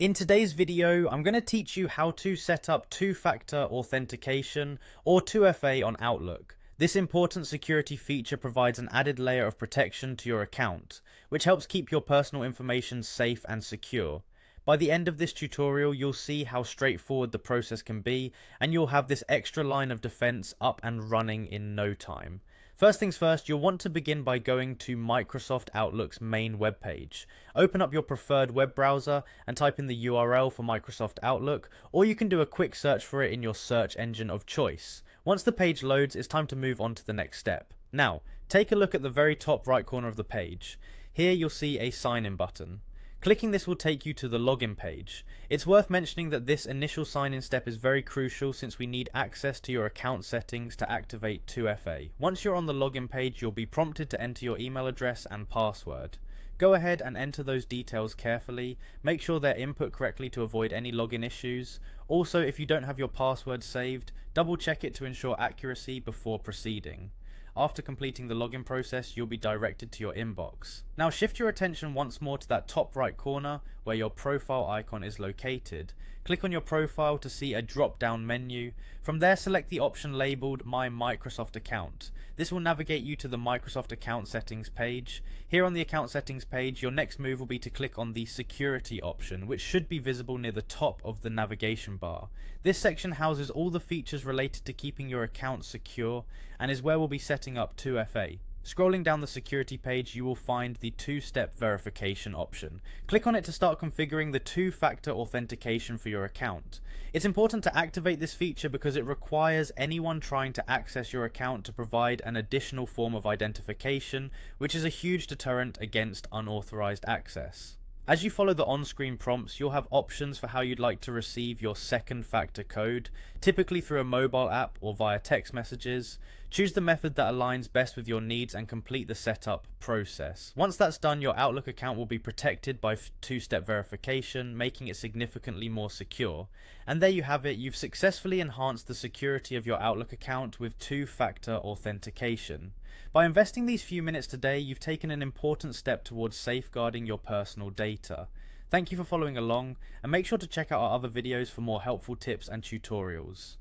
In today's video, I'm going to teach you how to set up two-factor authentication or 2FA on Outlook. This important security feature provides an added layer of protection to your account, which helps keep your personal information safe and secure. By the end of this tutorial, you'll see how straightforward the process can be, and you'll have this extra line of defense up and running in no time. First things first, you'll want to begin by going to Microsoft Outlook's main webpage. Open up your preferred web browser and type in the URL for Microsoft Outlook, or you can do a quick search for it in your search engine of choice. Once the page loads, it's time to move on to the next step. Now, take a look at the very top right corner of the page. Here you'll see a sign in button. Clicking this will take you to the login page. It's worth mentioning that this initial sign-in step is very crucial since we need access to your account settings to activate 2FA. Once you're on the login page, you'll be prompted to enter your email address and password. Go ahead and enter those details carefully. Make sure they're input correctly to avoid any login issues. Also, if you don't have your password saved, double check it to ensure accuracy before proceeding. After completing the login process, you'll be directed to your inbox. Now shift your attention once more to that top right corner where your profile icon is located. Click on your profile to see a drop down menu. From there, select the option labeled My Microsoft Account. This will navigate you to the Microsoft Account Settings page. Here on the Account Settings page, your next move will be to click on the Security option, which should be visible near the top of the navigation bar. This section houses all the features related to keeping your account secure and is where we'll be setting up 2FA. Scrolling down the security page, you will find the two-step verification option. Click on it to start configuring the two-factor authentication for your account. It's important to activate this feature because it requires anyone trying to access your account to provide an additional form of identification, which is a huge deterrent against unauthorized access. As you follow the on-screen prompts, you'll have options for how you'd like to receive your second factor code, typically through a mobile app or via text messages. Choose the method that aligns best with your needs and complete the setup process. Once that's done, your Outlook account will be protected by two-step verification, making it significantly more secure. And there you have it, you've successfully enhanced the security of your Outlook account with two-factor authentication. By investing these few minutes today, you've taken an important step towards safeguarding your personal data. Thank you for following along, and make sure to check out our other videos for more helpful tips and tutorials.